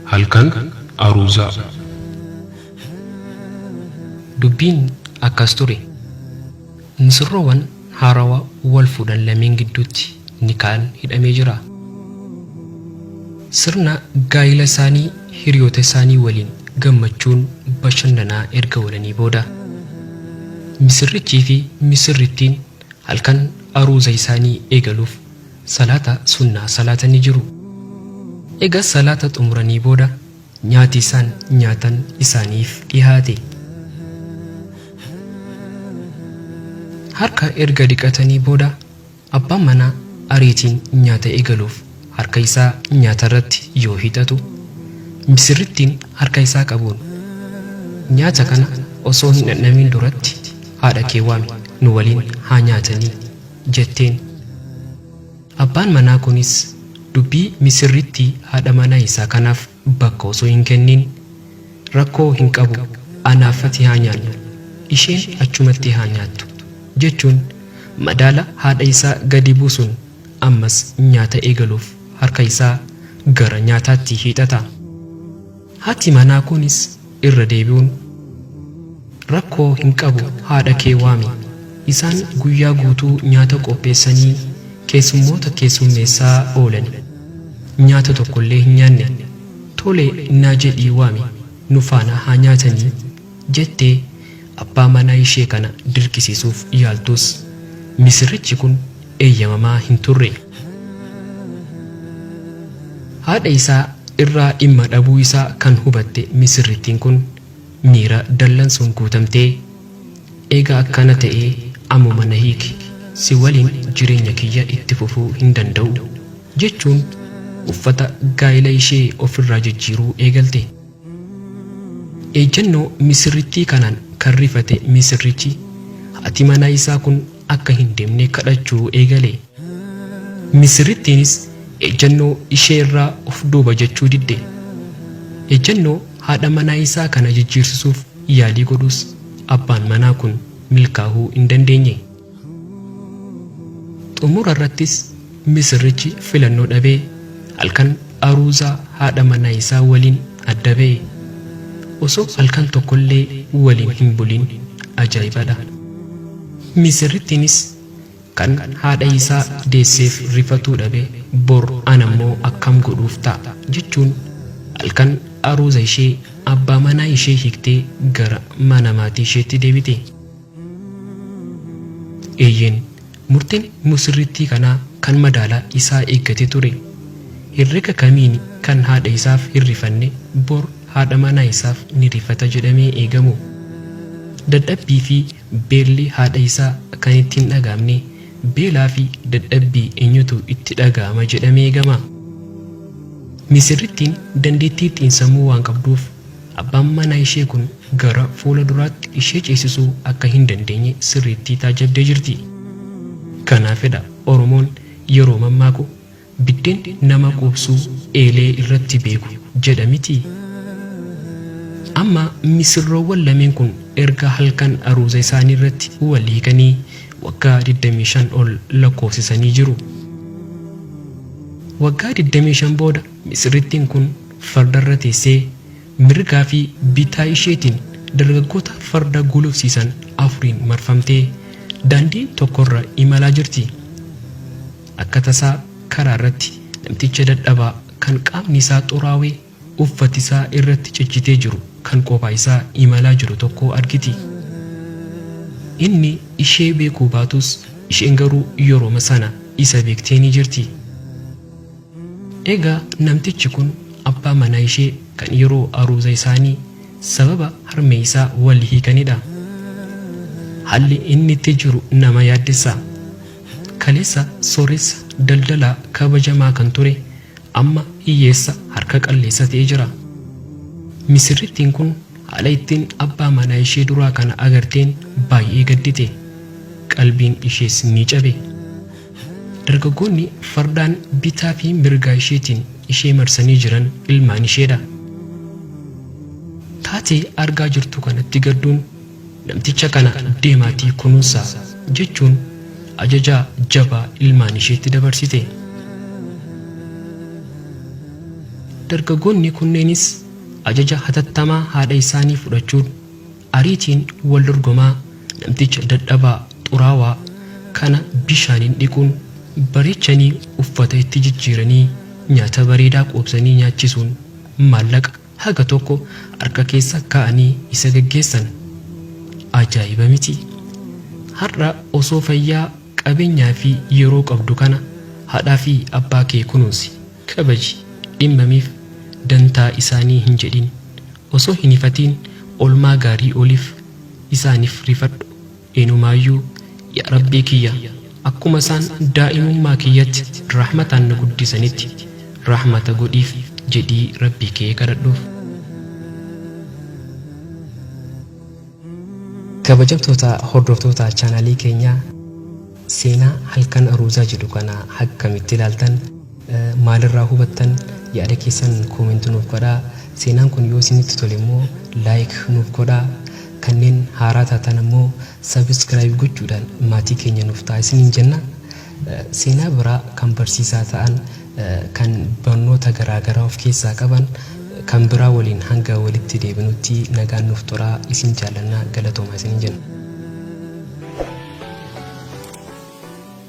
halkan aruuzaa. Dubbiin akkas ture. Misirroowwan haarawaa wal fuudhan lameen gidduutti nikaan hidhamee jira. Sirna gaa'ila isaanii hiriyoota isaanii waliin gammachuun bashannanaa erga walanii booda misirrichii fi misirrittiin halkan aruuza isaanii eegaluuf salaata sunnaa salaatanii jiru. Egaa salaata xumuranii booda nyaati isaan nyaatan isaaniif dhihaate. Harka erga dhiqatanii booda abbaan manaa ariitiin nyaata eegaluuf harka isaa nyaata irratti yoo hidhatu, misirrittiin harka isaa qabuun nyaata kana osoo hin dhandhamin duratti haadha kee waami nu waliin haa nyaatanii jetteen. Abbaan manaa kunis dubbii misirrittii haadha manaa isaa kanaaf bakka osoo hin kennin, rakkoo hin qabu anaafati haa nyaannu, isheen achumatti haa nyaattu jechuun madaala haadha isaa gadi buusuun ammas nyaata eegaluuf harka isaa gara nyaataatti hidhata. Haati manaa kunis irra deebi'uun rakkoo hin qabu haadha kee waami, isaan guyyaa guutuu nyaata qopheessanii keessummoota keessummeessaa oolan, nyaata tokkollee hin nyaanne, tole naa jedhii waami nu faana haa nyaatanii jettee abbaa manaa ishee kana dirqisiisuuf yaaltus misirrichi kun eeyyamamaa hin turre. Haadha isaa irraa dhimma dhabuu isaa kan hubatte misirrittiin kun miira dallansuun guutamtee, eega akkana ta'ee ammuma na hiiki, si waliin jireenya kiyya itti fufuu hin danda'u jechuun uffata gaa'ila ishee ofirraa jijjiiruu eegalte. Ejjennoo misirrittii kanaan kan rifate misirrichi haati manaa isaa kun akka hin deemne kadhachuu eegale. Misirrittiinis ejjennoo ishee irraa of duuba jechuu didde. Ejjennoo haadha manaa isaa kana jijjiirsisuuf yaalii godhus abbaan manaa kun milkaa'uu hin dandeenye. Xumura irrattis misirrichi filannoo dhabee halkan aruuzaa haadha manaa isaa waliin adda ba'e. Osoo halkan tokkollee waliin hin bulin ajaa'ibadha. Misirrittiinis kan haadha isaa deesseef rifatuu dhabe bor anammoo akkam godhuuf ta'a jechuun halkan aruuza ishee abbaa manaa ishee hiiktee gara mana maatii isheetti deebite. Eeyyeen murtiin misirrittii kanaa kan madaalaa isaa eeggate ture. Herrega kamiin kan haadha isaaf hin rifanne bor haadha manaa isaaf ni rifata jedhamee eegamu. Dadhabbii fi beelli haadha isaa kan itti hin dhagaamne, beelaa fi dadhabbii eenyutu itti dhaga'ama jedhamee eegama. Misirrittiin dandeettii xiinsammuu waan qabduuf abbaan manaa ishee kun gara fuula duraatti ishee ceesisuu akka hin dandeenye sirriitti taajabdee jirti. Kanaafidha Oromoon yeroo mammaaku biddeen nama quubsuu eelee irratti beeku jedha miti. Amma misirroowwan lameen kun erga halkan aruuza isaanii irratti wal hiikanii waggaa 25 ol lakkoofsisanii jiru. Waggaa 25 booda misirrittiin kun fardarra teessee mirgaa fi bitaa isheetiin dargaggoota farda gulufsiisan afuriin marfamtee daandii tokkorra imalaa jirti. Akka tasaa karaa irratti namticha dadhabaa kan qaamni isaa xuraawee uffati isaa irratti ciccitee jiru kan kophaa isaa imalaa jiru tokko argiti. Inni ishee beekuu baatus isheen garuu yeroo sana isa beektee ni jirti. Egaa namtichi kun abbaa manaa ishee kan yeroo aruuza isaanii sababa harmee isaa wal hiikanidha. Haalli inni itti jiru nama yaaddessa. Kaleessa sooressa daldalaa kabajamaa kan ture amma hiyyeessa harka qalleessa ta'ee jira. Misirrittiin kun haala ittiin abbaa manaa ishee duraa kana agarteen baay'ee gaddite. Qalbiin ishees ni cabe. Dargaggoonni fardaan bitaa fi mirgaa isheetiin ishee marsanii jiran ilmaan isheedha. Taatee argaa jirtu kanatti gadduun namticha kana deemaatii kunuunsaa jechuun ajajaa jabaa ilmaan isheetti dabarsite. dargaggoonni kunneenis ajaja hatattamaa haadha isaanii fudhachuun ariitiin wal dorgomaa namticha dadhabaa xuraawaa kana bishaaniin dhiquun bareechanii uffata itti jijjiiranii nyaata bareedaa qoobsanii nyaachisuun maallaqa haga tokko harka keessa kaa'anii isa gaggeessan. Ajaa'iba miti! Har'a osoo fayyaa qabeenyaa fi yeroo qabdu kana haadhaa fi abbaa kee kunuunsi, kabaji, dhimmamiif dantaa isaanii hin jedhin, osoo hin ifatiin olmaa gaarii oliif isaaniif rifadhu. Eenyumaayyuu yaa Rabbii kiyya akkuma isaan daa'imummaa kiyyatti rahmataan na guddisanitti rahmata godhiif jedhii Rabbii kee kadhadhuuf. Kabajamtoota hordoftoota chaanalii keenyaa, seenaa halkan aruuzaa jedhu kana akkamitti ilaaltan, maalirraa hubattan yaada keessan koomentii nuuf godhaa. Seenaan kun yoo isinitti tole immoo laayik nuuf godhaa. Kanneen haaraa taatan immoo sabiskiraayib gochuudhaan maatii keenya nuuf ta'a isiniin jenna. Seenaa biraa kan barsiisaa ta'an, kan barnoota garaagaraa of keessaa qaban, kan biraa waliin hanga walitti deebinutti nagaan nuuf turaa. Isin jaalannaa, galatooma isiniin jenna.